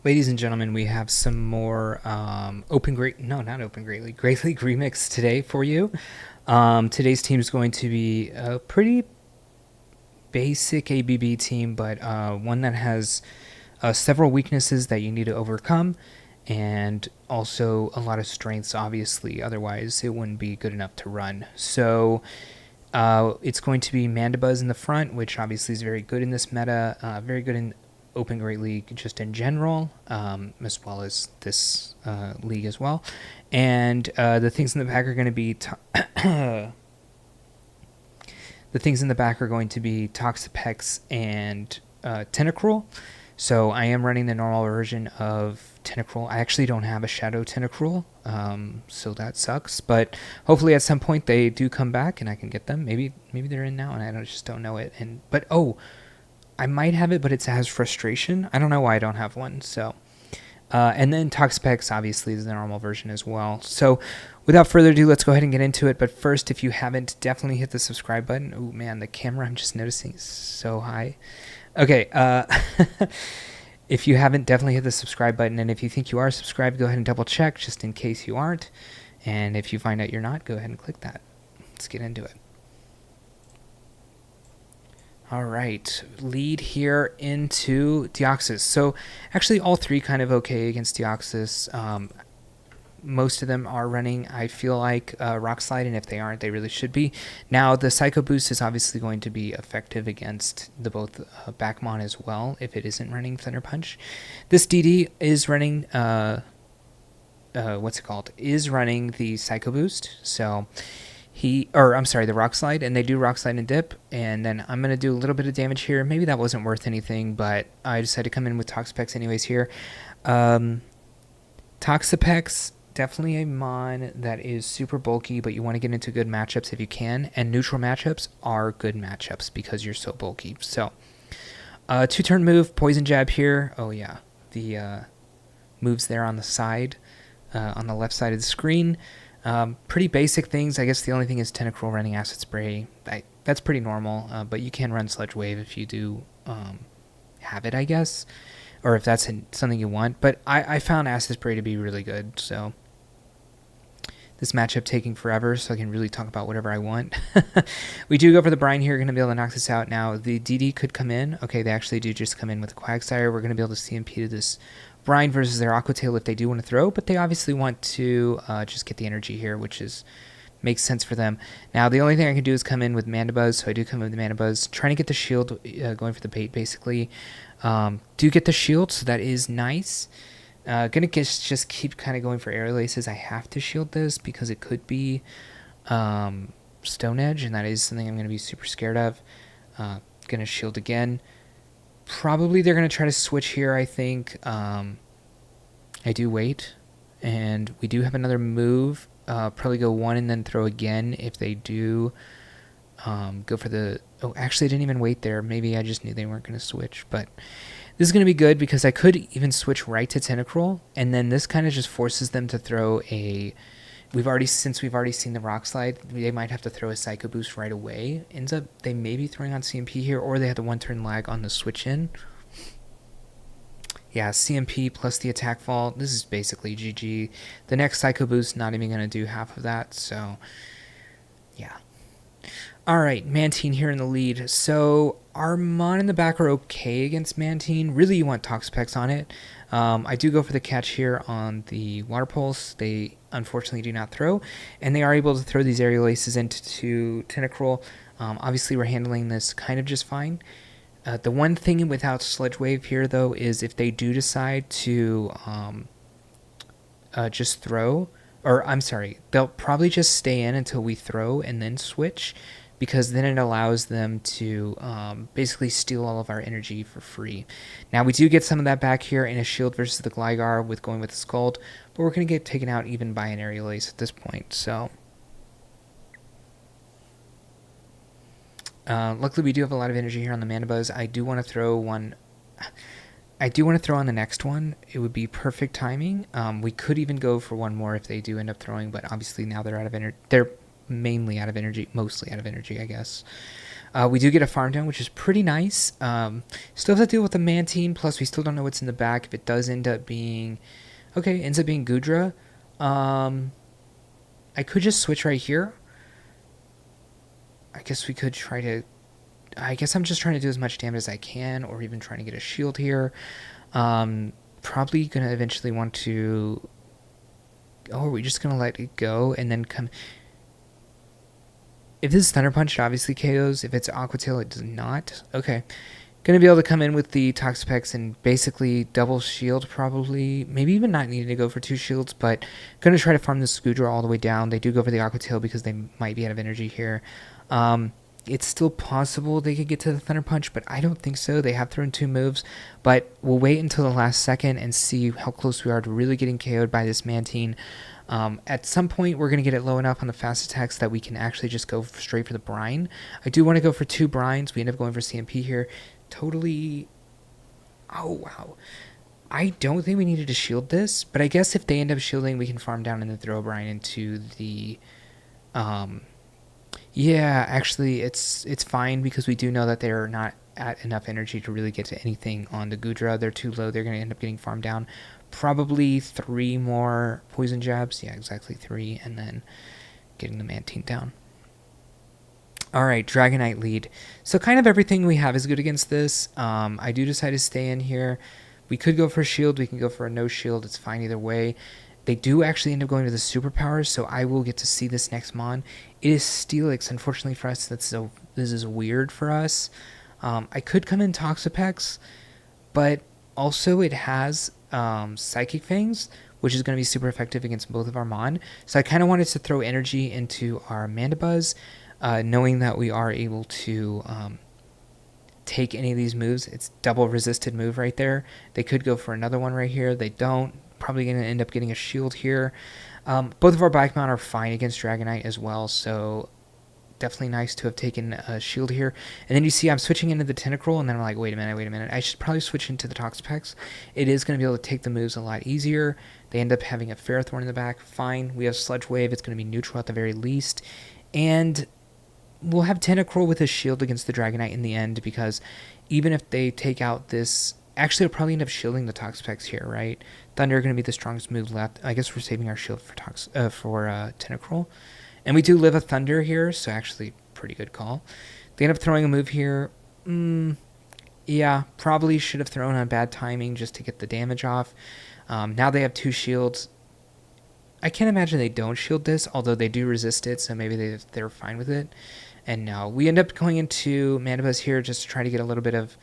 Ladies and gentlemen, we have some more Great League Remix today for you. Today's team is going to be a pretty basic ABB team, but one that has several weaknesses that you need to overcome, and also a lot of strengths, obviously. Otherwise, it wouldn't be good enough to run. So it's going to be Mandibuzz in the front, which obviously is very good in this meta, very good in Open Great League just in general, as well as this league as well. And the things in the back are going to be Toxapex and Tentacruel. So I am running the normal version of Tentacruel. I actually don't have a Shadow Tentacruel, so that sucks. But hopefully at some point they do come back and I can get them. Maybe they're in now and I just don't know it. But I might have it, but it has Frustration. I don't know why I don't have one. So, and then Toxapex obviously is the normal version as well. So, without further ado, let's go ahead and get into it. But first, if you haven't, definitely hit the subscribe button. Oh man, the camera I'm just noticing is so high. Okay, if you haven't, definitely hit the subscribe button. And if you think you are subscribed, go ahead and double check just in case you aren't. And if you find out you're not, go ahead and click that. Let's get into it. All right, lead here into Deoxys. So actually all three kind of okay against Deoxys. Most of them are running, I feel like, Rock Slide, and if they aren't, they really should be. Now, the Psycho Boost is obviously going to be effective against the both Backmon as well, if it isn't running Thunder Punch. This DD is running, is running the Psycho Boost, so the Rock Slide, and they do Rock Slide and Dip, and then I'm going to do a little bit of damage here. Maybe that wasn't worth anything, but I decided to come in with Toxapex anyways here. Toxapex, definitely a mon that is super bulky, but you want to get into good matchups if you can, and neutral matchups are good matchups because you're so bulky. So, 2-turn move, Poison Jab here. Oh yeah, the moves there on the side, on the left side of the screen. Pretty basic things. I guess the only thing is Tentacruel running Acid Spray. That's pretty normal, but you can run Sludge Wave if you do have it, I guess, or if that's something you want. But I found Acid Spray to be really good, so this matchup taking forever, so I can really talk about whatever I want. We do go for the Brine here. We're going to be able to knock this out. Now, the DD could come in. Okay, they actually do just come in with a Quagsire. We're going to be able to CMP to this Brine versus their Aqua Tail if they do want to throw, but they obviously want to just get the energy here, which makes sense for them. Now, the only thing I can do is come in with Mandibuzz, so I do come in with Mandibuzz, trying to get the shield, going for the bait, basically. Do get the shield, so that is nice. Gonna just keep kind of going for Aerial Aces. I have to shield this because it could be Stone Edge, and that is something I'm going to be super scared of. Gonna shield again. Probably they're going to try to switch here, I think. I do wait, and we do have another move. Probably go one and then throw again if they do go for the... Oh, actually, I didn't even wait there. Maybe I just knew they weren't going to switch, but this is going to be good because I could even switch right to Tentacruel, and then this kind of just forces them to throw a... Since we've already seen the Rock Slide, they might have to throw a Psycho Boost right away. Ends up they may be throwing on CMP here, or they have the 1-turn lag on the switch in. Yeah, CMP plus the attack fall. This is basically GG. The next Psycho Boost not even going to do half of that, so yeah. Alright, Mantine here in the lead. So our Mon in the back are okay against Mantine. Really, you want Toxapex on it. I do go for the catch here on the Water Pulse. They unfortunately do not throw, and they are able to throw these Aerial Aces into Tentacruel. Obviously, we're handling this kind of just fine. The one thing without Sludge Wave here, though, is if they do decide to just throw, or I'm sorry, they'll probably just stay in until we throw and then switch, because then it allows them to basically steal all of our energy for free. Now, we do get some of that back here in a shield versus the Gligar with going with the Scald, but we're going to get taken out even by an Aerial Ace at this point, so... luckily, we do have a lot of energy here on the Mandibuzz. I do want to throw one... I do want to throw on the next one. It would be perfect timing. We could even go for one more if they do end up throwing, but obviously now they're out of energy. They're mainly out of energy, mostly out of energy, I guess. We do get a farm down, which is pretty nice. Still have to deal with the Mantine, plus we still don't know what's in the back. If it does end up being... Okay, ends up being Goodra. I could just switch right here. I guess we could try to... I guess I'm just trying to do as much damage as I can, or even trying to get a shield here. Probably going to eventually want to... Oh, are we just going to let it go and then come... If this is Thunder Punch, it obviously KOs. If it's Aqua Tail, it does not. Okay. Going to be able to come in with the Toxapex and basically double shield probably. Maybe even not needing to go for 2 shields, but going to try to farm this Goodra all the way down. They do go for the Aqua Tail because they might be out of energy here. It's still possible they could get to the Thunder Punch, but I don't think so. They have thrown 2 moves, but we'll wait until the last second and see how close we are to really getting KO'd by this Mantine. At some point, we're going to get it low enough on the fast attacks that we can actually just go straight for the Brine. I do want to go for 2 Brines. We end up going for CMP here. Totally... Oh, wow. I don't think we needed to shield this, but I guess if they end up shielding, we can farm down and then throw a Brine into the... Yeah, actually, it's fine because we do know that they're not at enough energy to really get to anything on the Goodra. They're too low. They're going to end up getting farmed down. Probably 3 more poison jabs. Yeah, exactly 3. And then getting the Mantine down. Alright, Dragonite lead. So kind of everything we have is good against this. I do decide to stay in here. We could go for a shield. We can go for a no shield. It's fine either way. They do actually end up going to the superpowers, so I will get to see this next Mon. It is Steelix. Unfortunately for us, this is weird for us. I could come in Toxapex, but also it has Psychic Fangs, which is going to be super effective against both of our Mon. So I kind of wanted to throw energy into our Mandibuzz, knowing that we are able to take any of these moves. It's double resisted move right there. They could go for another one right here. They don't. Probably going to end up getting a shield here. Both of our bike mount are fine against Dragonite as well, so definitely nice to have taken a shield here. And then you see I'm switching into the Tentacruel, and then I'm like, wait a minute. I should probably switch into the Toxapex. It is going to be able to take the moves a lot easier. They end up having a Ferrothorn in the back. Fine. We have Sludge Wave. It's going to be neutral at the very least. And we'll have Tentacruel with a shield against the Dragonite in the end, because even if they take out this... Actually, I'll probably end up shielding the Toxapex here, right? Thunder going to be the strongest move left. I guess we're saving our shield for Tentacruel. And we do live a Thunder here, so actually pretty good call. They end up throwing a move here. Yeah, probably should have thrown on bad timing just to get the damage off. Now they have 2 shields. I can't imagine they don't shield this, although they do resist it, so maybe they're fine with it. And now we end up going into Mandibuzz here just to try to get a little bit of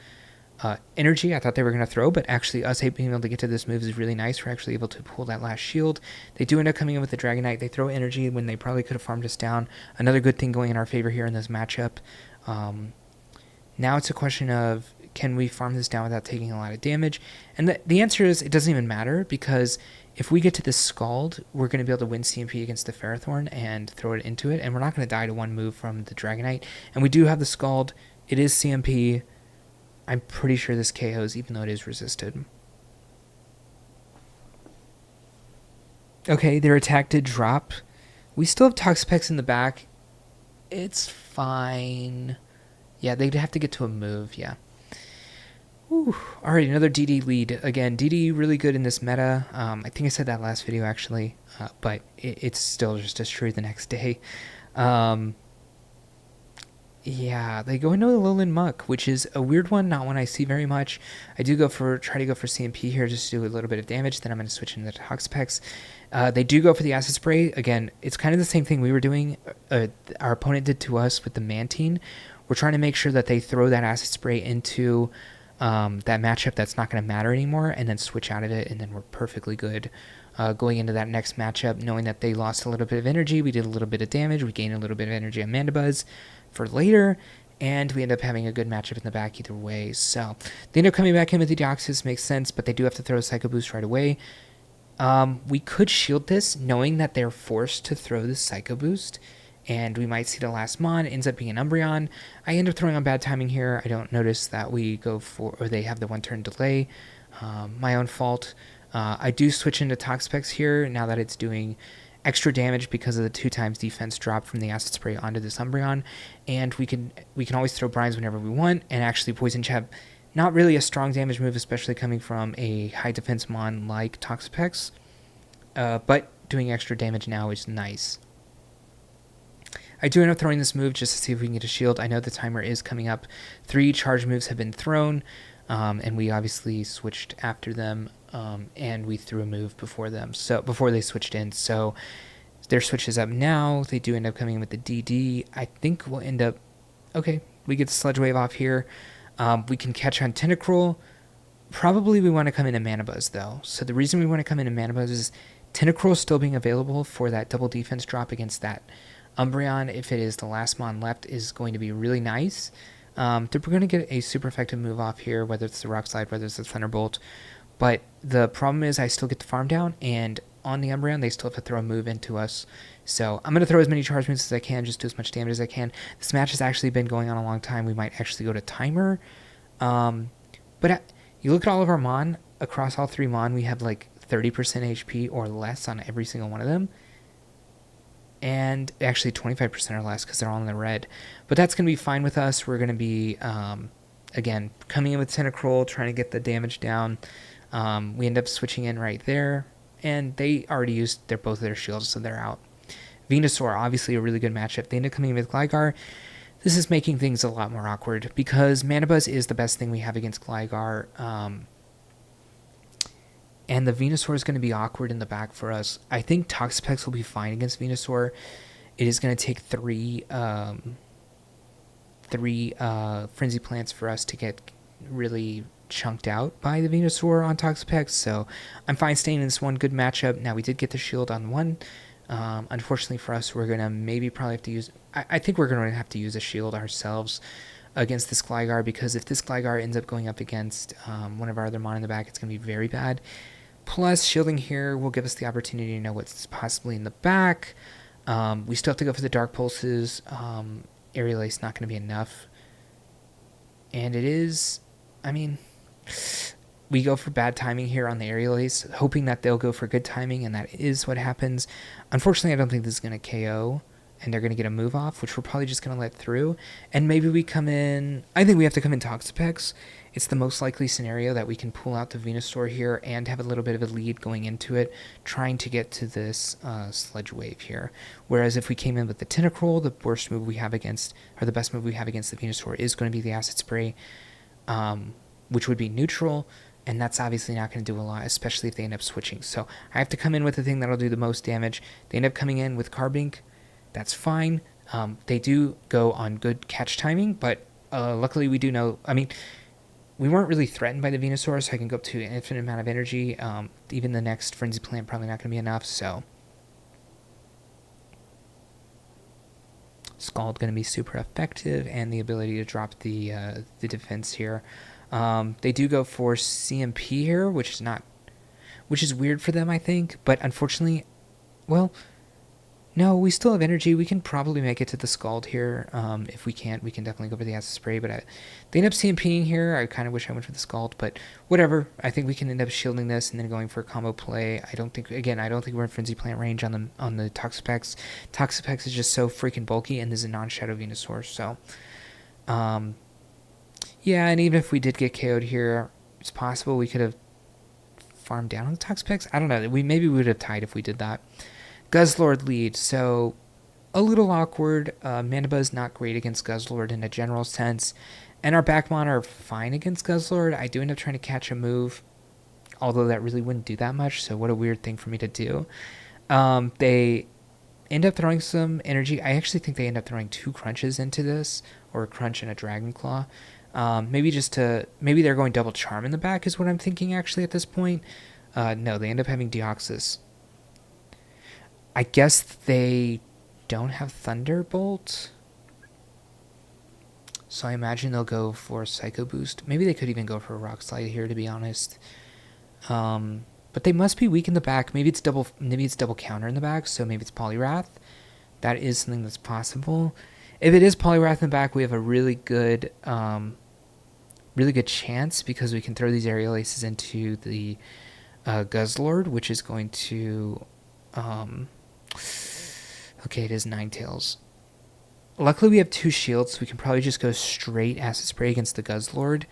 energy. I thought they were going to throw, but actually us being able to get to this move is really nice. We're actually able to pull that last shield. They do end up coming in with the Dragonite. They throw energy when they probably could have farmed us down. Another good thing going in our favor here in this matchup. Now it's a question of, can we farm this down without taking a lot of damage? And the answer is, it doesn't even matter, because if we get to this Scald, we're going to be able to win CMP against the Ferrothorn and throw it into it, and we're not going to die to 1 move from the Dragonite. And we do have the Scald. It is CMP. I'm pretty sure this KOs, even though it is resisted. Okay, their attack did drop. We still have Toxapex in the back. It's fine. Yeah, they'd have to get to a move, yeah. Alright, another DD lead. Again, DD really good in this meta. I think I said that last video, actually. But it's still just as true the next day. Yeah, they go into a Lowland Muck, which is a weird one, not one I see very much. I do try to go for CMP here just to do a little bit of damage, then I'm going to switch into the Toxapex. They do go for the Acid Spray. Again, it's kind of the same thing we were doing, our opponent did to us with the Mantine. We're trying to make sure that they throw that Acid Spray into that matchup that's not going to matter anymore, and then switch out of it, and then we're perfectly good. Going into that next matchup, knowing that they lost a little bit of energy, we did a little bit of damage, we gained a little bit of energy on Mandibuzz for later, and we end up having a good matchup in the back either way. So they end up coming back in with the Deoxys, makes sense, but they do have to throw a Psycho Boost right away. We could shield this, knowing that they're forced to throw the Psycho Boost, and we might see the last Mon. It ends up being an Umbreon. I end up throwing on bad timing here. I don't notice that we go for, or they have the 1-turn delay. My own fault. I do switch into Toxapex here now that it's doing extra damage because of the 2x defense drop from the acid spray onto this Umbreon, and we can always throw brines whenever we want, and actually Poison Jab, not really a strong damage move, especially coming from a high defense mon like Toxapex, but doing extra damage now is nice. I do end up throwing this move just to see if we can get a shield. I know the timer is coming up. 3 charge moves have been thrown, and we obviously switched after them, and we threw a move before them, so before they switched in. So their switch is up now. They do end up coming in with the DD. I think we'll end up... Okay, we get the Sludge Wave off here. We can catch on Tentacruel. Probably we want to come in Mandibuzz, though. So the reason we want to come in Mandibuzz is Tentacruel still being available for that double defense drop against that Umbreon, if it is the last mon left, is going to be really nice. We're going to get a super effective move off here, whether it's the Rock Slide, whether it's the Thunderbolt. But the problem is I still get the farm down, and on the Umbreon, they still have to throw a move into us. So I'm going to throw as many charge moves as I can, just do as much damage as I can. This match has actually been going on a long time. We might actually go to timer. But you look at all of our mon, across all 3 mon, we have like 30% HP or less on every single one of them. And actually 25% or less because they're all in the red. But that's going to be fine with us. We're going to be, again, coming in with Tentacruel, trying to get the damage down. We end up switching in right there. And they already used both of their shields, so they're out. Venusaur, obviously a really good matchup. They end up coming in with Gligar. This is making things a lot more awkward because Mandibuzz is the best thing we have against Gligar. And the Venusaur is going to be awkward in the back for us. I think Toxapex will be fine against Venusaur. It is going to take three Frenzy Plants for us to get really chunked out by the Venusaur on Toxapex. So I'm fine staying in this one. Good matchup. Now we did get the shield on one. Unfortunately for us, we're going to probably have to use... I think we're going to have to use a shield ourselves against this Gligar, because if this Gligar ends up going up against one of our other mon in the back, it's going to be very bad. Plus, shielding here will give us the opportunity to know what's possibly in the back. We still have to go for the Dark Pulses. Aerial Ace not going to be enough. And it is... I mean... We go for bad timing here on the Aerial Ace, hoping that they'll go for good timing, and that is what happens. Unfortunately, I don't think this is going to KO, and they're going to get a move off, which we're probably just going to let through. And maybe we come in... I think we have to come in Toxapex. It's the most likely scenario that we can pull out the Venusaur here and have a little bit of a lead going into it, trying to get to this Sludge Wave here. Whereas if we came in with the Tentacruel, the worst move we have against, or the best move we have against the Venusaur is going to be the Acid Spray, which would be neutral. And that's obviously not going to do a lot, especially if they end up switching. So I have to come in with the thing that'll do the most damage. They end up coming in with Carbink. That's fine. They do go on good catch timing, but luckily we do know... I mean, we weren't really threatened by the Venusaur, so I can go up to an infinite amount of energy. Even the next Frenzy Plant probably not going to be enough, so... Scald going to be super effective, and the ability to drop the defense here. They do go for CMP here, which is weird for them, I think. But unfortunately, well, no, we still have energy. We can probably make it to the Scald here. If we can't, we can definitely go for the Acid Spray. But they end up CMPing here. I kind of wish I went for the Scald, but whatever. I think we can end up shielding this and then going for a combo play. I don't think we're in Frenzy Plant range on the Toxapex. Toxapex is just so freaking bulky, and this is a non-Shadow Venusaur, so... Yeah, and even if we did get KO'd here, it's possible we could have farmed down on the Toxapex. I don't know. Maybe we would have tied if we did that. Guzzlord lead. So, a little awkward. Mandibuzz not great against Guzzlord in a general sense. And our Backmon are fine against Guzzlord. I do end up trying to catch a move, although that really wouldn't do that much, so what a weird thing for me to do. They end up throwing some energy. I actually think they end up throwing 2 crunches into this, or a crunch and a Dragon Claw. Maybe they're going double charm in the back is what I'm thinking actually at this point. No, they end up having Deoxys. I guess they don't have Thunderbolt. So I imagine they'll go for Psycho Boost. Maybe they could even go for a Rock Slide here, to be honest. But they must be weak in the back. Maybe it's double counter in the back, so maybe it's Poliwrath. That is something that's possible. If it is Poliwrath in the back, we have a really good chance, because we can throw these Aerial Aces into the Guzzlord, which is going to Okay, it is Ninetales. Luckily, we have 2 shields, so we can probably just go straight Acid Spray against the Guzzlord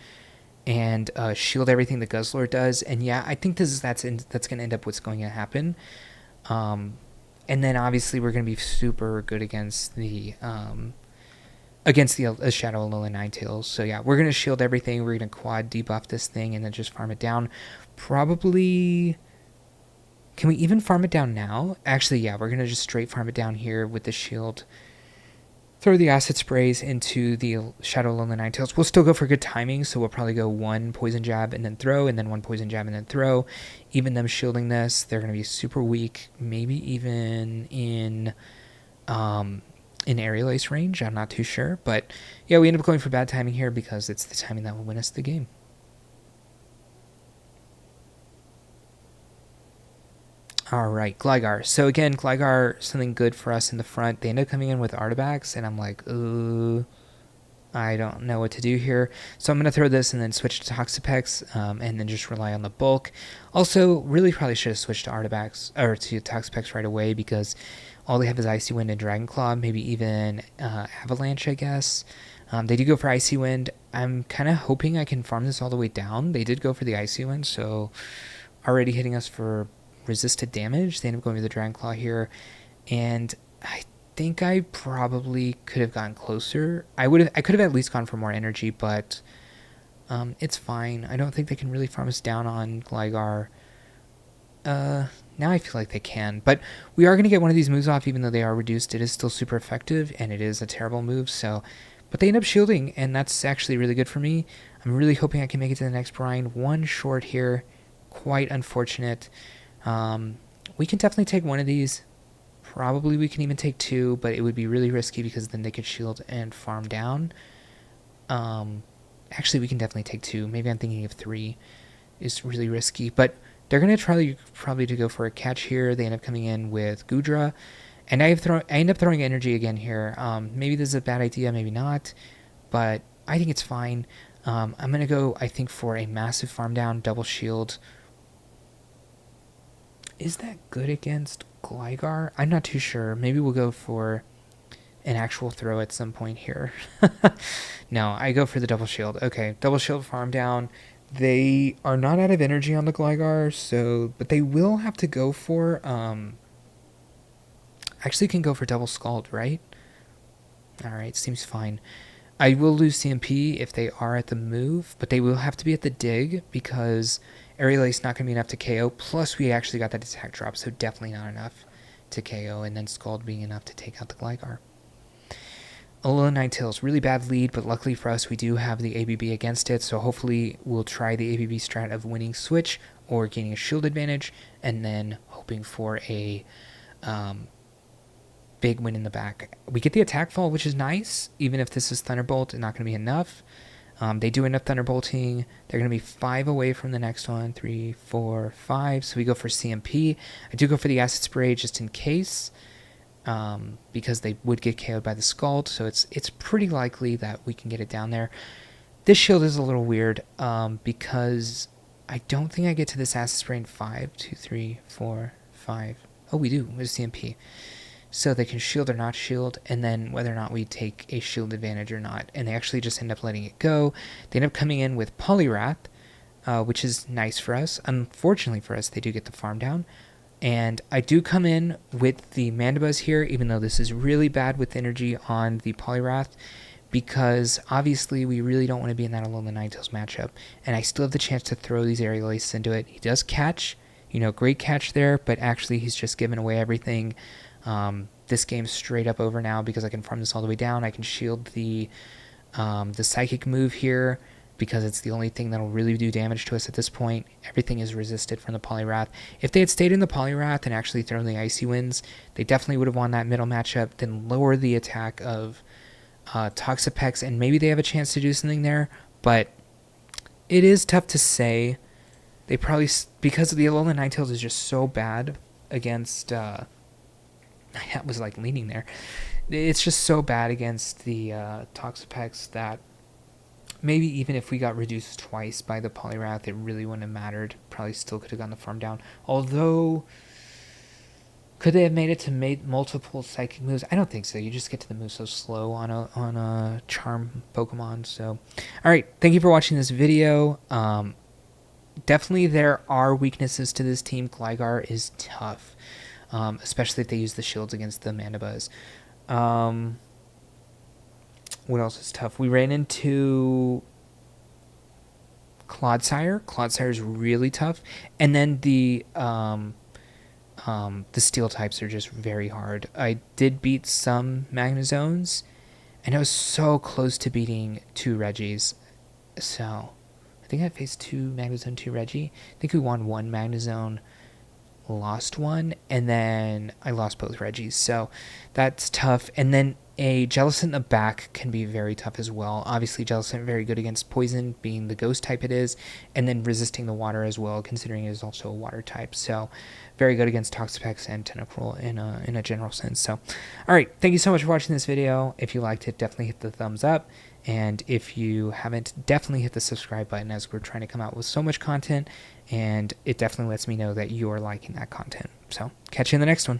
and shield everything the Guzzlord does. And yeah, I think that's going to end up what's going to happen. And then obviously we're going to be super good against the Shadow Alolan Ninetales. So yeah, we're going to shield everything. We're going to quad debuff this thing and then just farm it down. Probably... Can we even farm it down now? Actually, yeah, we're going to just straight farm it down here with the shield. Throw the Acid Sprays into the Shadow Alolan Ninetales. We'll still go for good timing, so we'll probably go 1 Poison Jab and then throw, and then 1 Poison Jab and then throw. Even them shielding this, they're going to be super weak. Maybe even in Aerial Ace range. I'm not too sure. But yeah, we end up going for bad timing here because it's the timing that will win us the game. All right, Gligar. So again, Gligar, something good for us in the front. They end up coming in with Artibax, and I'm like, I don't know what to do here. So I'm going to throw this and then switch to Toxapex, and then just rely on the bulk. Also, really probably should have switched to Artibax, or to Toxapex right away, because all they have is Icy Wind and Dragon Claw, maybe even Avalanche, I guess. They do go for Icy Wind. I'm kind of hoping I can farm this all the way down. They did go for the Icy Wind, so already hitting us for resisted damage. They end up going with the Dragon Claw here, and I think I probably could have gotten closer. I could have at least gone for more energy, but it's fine. I don't think they can really farm us down on Gligar. Now I feel like they can, but we are going to get one of these moves off, even though they are reduced. It is still super effective, and it is a terrible move, so... But they end up shielding, and that's actually really good for me. I'm really hoping I can make it to the next brine. 1 short here. Quite unfortunate. We can definitely take 1 of these. Probably we can even take 2, but it would be really risky because then they could shield and farm down. Actually, we can definitely take 2. Maybe I'm thinking of 3 is really risky, but they're going to try probably to go for a catch here. They end up coming in with Goodra, and I end up throwing energy again here. Maybe this is a bad idea, maybe not, but I think it's fine. I'm going to go, I think, for a massive farm down, double shield. Is that good against Gligar? I'm not too sure. Maybe we'll go for an actual throw at some point here. No, I go for the double shield. Okay, double shield farm down. They are not out of energy on the Gligar, but they will have to go for... Actually can go for double Scald, right? Alright, seems fine. I will lose CMP if they are at the move, but they will have to be at the dig because Aerial Ace not going to be enough to KO. Plus, we actually got that attack drop, so definitely not enough to KO, and then Scald being enough to take out the Gligar. Alolan Ninetales, really bad lead, but luckily for us, we do have the ABB against it, so hopefully we'll try the ABB strat of winning Switch or gaining a shield advantage, and then hoping for a big win in the back. We get the attack fall, which is nice, even if this is Thunderbolt, it's not going to be enough. They do end up Thunderbolting. They're going to be 5 away from the next one. 3, 4, 5. So we go for CMP. I do go for the Acid Spray just in case, because they would get KO'd by the Scald. So it's pretty likely that we can get it down there. This shield is a little weird because I don't think I get to this Acid Spray in 5. 2, 3, 4, 5. Oh, we do. With CMP. So they can shield or not shield, and then whether or not we take a shield advantage or not. And they actually just end up letting it go. They end up coming in with Poliwrath, which is nice for us. Unfortunately for us, they do get the farm down. And I do come in with the Mandibuzz here, even though this is really bad with energy on the Poliwrath, because obviously we really don't want to be in that Alolan Ninetales matchup. And I still have the chance to throw these Aerial Aces into it. He does catch, great catch there, but actually he's just given away everything. This game's straight up over now because I can farm this all the way down. I can shield the Psychic move here because it's the only thing that'll really do damage to us at this point. Everything is resisted from the Poliwrath. If they had stayed in the Poliwrath and actually thrown the Icy Winds, they definitely would have won that middle matchup, then lower the attack of Toxapex, and maybe they have a chance to do something there, but it is tough to say. They probably, because the Alolan Ninetales is just so bad against... I was like leaning there. It's just so bad against the Toxapex that maybe even if we got reduced twice by the Poliwrath, it really wouldn't have mattered. Probably still could have gotten the farm down. Although, Could they have made it to multiple psychic moves? I don't think so. You just get to the move so slow on a charm Pokemon. So, all right. Thank you for watching this video. Definitely there are weaknesses to this team. Gligar is tough, especially if they use the shields against the Mandibuzz. What else is tough? We ran into Clodsire. Clodsire is really tough, and then the steel types are just very hard. I did beat some Magnezones, and I was so close to beating 2 Reggies. So I think I faced 2 Magnezone, 2 Reggie. I think we won 1 Magnezone, lost 1, and then I lost both Reggies. So that's tough. And then a Jellicent in the back can be very tough as well. Obviously, Jellicent very good against poison, being the ghost type it is, and then resisting the water as well, considering it is also a water type. So very good against Toxapex and Tentacruel in a general sense. So, all right, thank you so much for watching this video. If you liked it, definitely hit the thumbs up. And if you haven't, definitely hit the subscribe button, as we're trying to come out with so much content, and it definitely lets me know that you're liking that content. So catch you in the next one.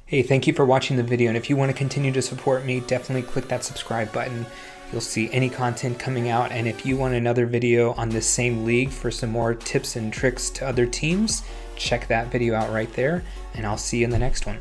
Hey, thank you for watching the video, and if you want to continue to support me, definitely click that subscribe button. You'll see any content coming out, and if you want another video on this same league for some more tips and tricks to other teams, check that video out right there, and I'll see you in the next one.